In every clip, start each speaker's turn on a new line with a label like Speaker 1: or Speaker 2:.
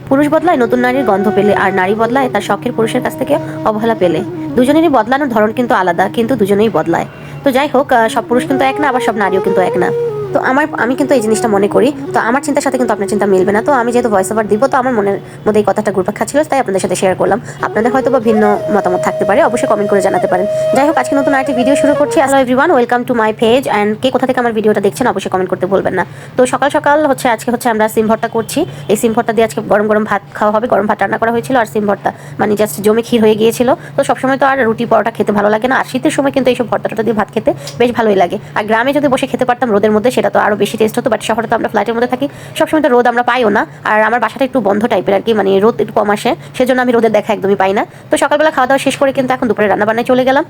Speaker 1: পুরুষ বদলায় নতুন নারীর গন্ধ পেলে, আর নারী বদলায় তার শখের পুরুষের কাছ থেকে অবহেলা পেলে। দুজনেরই বদলানোর ধরন কিন্তু আলাদা, কিন্তু দুজনেই বদলায়। তো যাই হোক, সব পুরুষ কিন্তু এক না, আবার সব নারীও কিন্তু এক না। তো আমি কিন্তু এই জিনিসটা মনে করি। তো আমার চিন্তার সাথে কিন্তু আপনার চিন্তা মিলবে না। তো আমি যেহেতু ভয়েস ওভার দিব, তো আমার মনের মধ্যে এই কথাটা ঘুরপাক খাচ্ছিল, তাই আপনাদের সাথে শেয়ার করলাম। আপনাদের হয়তো বা ভিন্ন মতামত থাকতে পারে, অবশ্যই কমেন্ট করে জানাতে পারেন। যাই হোক, আজকে নতুন আরেকটি ভিডিও শুরু করছি। Hello everyone, welcome to my page. And কে কোথা থেকে আমার ভিডিওটা দেখছেন অবশ্যই কমেন্ট করতে ভুলবেন না। তো সকাল সকাল আজকে আমরা সিম ভর্তা করছি। এই সিম ভর্তা দিয়ে আজকে গরম গরম ভাত খাওয়া হবে। গরম ভাত রান্না করা হয়েছিল, আর সিম ভর্তা মানে জাস্ট জমে ক্ষীর হয়ে গিয়েছিল। তো সবসময় তো আর রুটি পরোটা খেতে ভালো লাগে না, আর শীতের সময় কিন্তু এইসব ভর্তা দিয়ে ভাত খেতে বেশ ভালোই লাগে। আর গ্রামে যদি বসে খেতে পারতাম রোদের মধ্যে, সেটা তো আরো বেশি টেস্ট হতো। বাট শহরে তো আমরা ফ্ল্যাটের মধ্যে থাকি, সবসময় তো রোদ আমরা পাইও না। আর আমার বাসাটা একটু বন্ধ টাইপের আর কি, মানে রোদ একটু কম আসে, সেজন্য আমি রোদের দেখা একদমই পাই না। তো সকালবেলা খাওয়া দাওয়া শেষ করে কিন্তু এখন দুপুরে রান্না বান্নায় চলে গেলাম।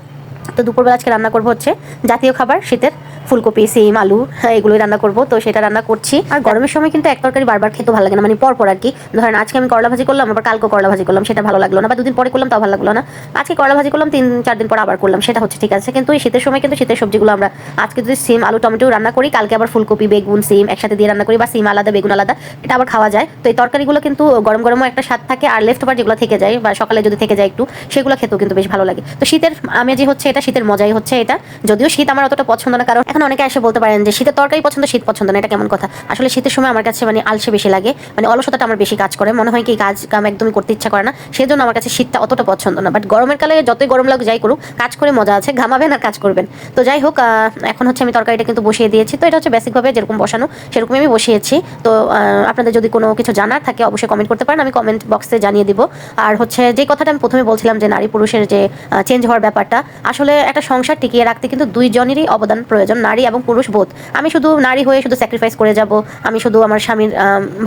Speaker 1: তো দুপুরবেলা আজকে রান্না করবো জাতীয় খাবার শীতের, ফুলকপি, সিম, আলু, এগুলোই রান্না করবো। তো সেটা রান্না করছি। আর গরমের সময় কিন্তু এক তরকারি বারবার খেতে ভালো লাগে না, মানে পরপর আর কি। ধরেন আজকে আমি করলা ভাজি করলাম, আবার কালকে করলা ভাজি করলাম, সেটা ভালো লাগলো না। বা দুদিন পরে করলাম তাও ভালো লাগলো না। আজকে করলা ভাজি করলাম, 3-4 দিন পর আবার করলাম, সেটা ঠিক আছে। কিন্তু এই শীতের সময় কিন্তু শীতের সবজিগুলো আমরা আজকে যদি সিম, আলু, টমেটো রান্না করি, কালকে আবার ফুলকপি, বেগুন, সিম একসাথে দিয়ে রান্না করি, বা সিম আলাদা বেগুন আলাদা, এটা আবার খাওয়া যায়। তো এই তরকারিগুলো কিন্তু গরম গরমও একটা স্বাদ থাকে, আর লেফট ওভার যেগুলো থেকে যায় বা সকালে যদি থেকে যায় একটু, সেগুলো খেতেও কিন্তু বেশ ভালো লাগে। তো শীতের আমেজি এটা, শীতের মজাই এটা। যদিও শীত আমার অতটা পছন্দ না, কারণ এখন অনেকে এসে বলতে পারেন যে শীতের তরকারি পছন্দ, শীত পছন্দ না, এটা কেমন কথা? আসলে শীতের সময় আমার কাছে মানে আলসে বেশি লাগে, মানে অলসতাটা আমার বেশি কাজ করে, মনে হয় কি কাজ কাম একদমই করতে ইচ্ছা করে না, সেজন্য আমার কাছে শীতটা অতটা পছন্দ না। বাট গরমের কালে যতই গরম লাগুক যাই করুক, কাজ করে মজা আছে, ঘামাবেন আর কাজ করবেন। তো যাই হোক, এখন আমি তরকারিটা কিন্তু বসিয়ে দিয়েছি। তো এটা বেসিকভাবে যেরকম বসানো সেরকমই আমি বসিয়েছি। তো আপনাদের যদি কোনো কিছু জানার থাকে অবশ্যই কমেন্ট করতে পারেন, আমি কমেন্ট বক্সে জানিয়ে দিব। আর যে কথাটা আমি প্রথমে বলছিলাম যে নারী পুরুষের যে চেঞ্জ হওয়ার ব্যাপারটা, আসলে একটা সংসার টিকিয়ে রাখতে কিন্তু দুইজনেরই অবদান প্রয়োজন, নারী এবং পুরুষ বোধ। আমি শুধু নারী হয়ে শুধু স্যাক্রিফাইস করে যাব, আমি শুধু আমার স্বামীর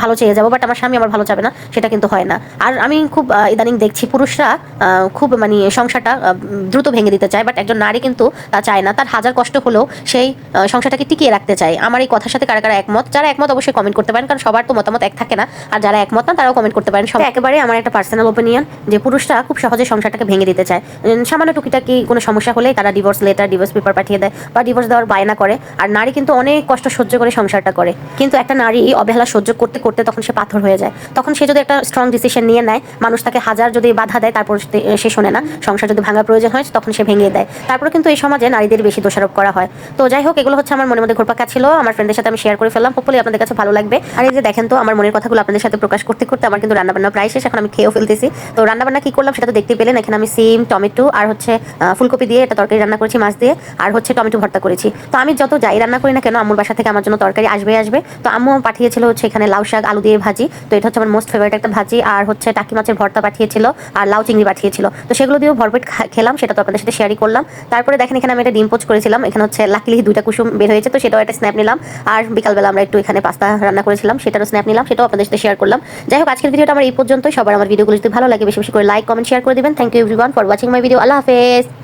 Speaker 1: ভালো চেয়ে যাব, বাট আমার স্বামী আমার ভালো চাবে না, সেটা কিন্তু হয় না। আর আমি খুব ইদানিং দেখছি পুরুষরা খুব মানে সংসারটা দ্রুত ভেঙে দিতে চায়, বাট একজন নারী কিন্তু তা চায় না। তার হাজার কষ্ট হলেও সেই সংসারটাকে টিকিয়ে রাখতে চায়। আমার এই কথার সাথে কারা কারা একমত? যারা একমত অবশ্যই কমেন্ট করতে পারেন, কারণ সবার তো মতামত এক থাকে না। আর যারা একমত না তারাও কমেন্ট করতে পারেন। সব একেবারে আমার একটা পার্সোনাল ওপিনিয়ন যে পুরুষরা খুব সহজে সংসারটাকে ভেঙে দিতে চায়। সামান্য টুকিটাকি কোনো সমস্যা হলেই তারা ডিভোর্স লেটার, ডিভোর্স পেপার পাঠিয়ে দেয়, বা ডিভোর্স দেওয়ার বায়না করে। আর নারী কিন্তু অনেক কষ্ট সহ্য করে সংসারটা করে, কিন্তু একটা নারী অবহেলা সহ্য করতে করতে তখন সে পাথর হয়ে যায়। তখন সে যদি একটা স্ট্রং ডিসিশন নিয়ে নেয়, মানুষ তাকে হাজার যদি বাধা দেয় তারপর সে শোনে না, সংসার যদি ভাঙার প্রয়োজন হয় তখন সে ভেঙে দেয়। তারপরে কিন্তু এই সমাজে নারীদের বেশি দোষারোপ করা হয়। তো যাই হোক, এগুলো আমার মনের মধ্যে ঘুরপাক ছিল, আমার ফ্রেন্ডের সাথে আমি শেয়ার করে ফেললাম। হোপফুলি আপনাদের কাছে ভালো লাগবে। আর এই যে দেখেন, তো আমার মনের কথাগুলো আপনাদের সাথে প্রকাশ করতে করতে আমার কিন্তু রান্নাবান্না প্রায় শেষ, এখন আমি খেয়েও ফেলতেছি। তো রান্নাবান্না কি করলাম সেটা তো দেখতে পেলেন। এখানে আমি সিম, টমেটো আর ফুলকপি দিয়ে একটা তরকারি রান্না করেছি মাছ দিয়ে, আর টমেটো ভর্তা করেছি। তো আমি যত যাই রান্না করি না কেন, আম্মুর বাসা থেকে আমার জন্য তরকারি আসবে। তো আম্মু পাঠিয়েছিল এখানে লাউ শাক আলু দিয়ে ভাজি। তো এটা আমার মোস্ট ফেভারিট একটা ভাজি। আর টাকি মাছের ভর্তা পাঠিয়েছিল, আর লাউ চিংড়ি পাঠিয়েছিল। তো সেগুলো দিয়েও ভরপেট খেলাম, সেটা তো আপনাদের সাথে শেয়ারই করলাম। তারপরে দেখেন, এখানে আমি একটা ডিম পোচ করেছিলাম। এখানে লাকিলি 2টা কুসুম বের হয়েছে, তো সেটাও একটা স্ন্যাপ নিলাম। আর বিকালবেলা আমরা একটু এখানে পাস্তা রান্না করেছিলাম, সেটারও স্ন্যাপ নিলাম, সেটাও আপনাদের সাথে শেয়ার করলাম। যাই হোক, আজকের ভিডিওটা আমার এই পর্যন্তই। সবার আমার ভিডিওগুলো যদি ভালো লাগে বেশি বেশি করে লাইক, কমেন্ট, শেয়ার করে দিবেন। Thank you everyone for watching my video. আল্লাহ হাফেজ।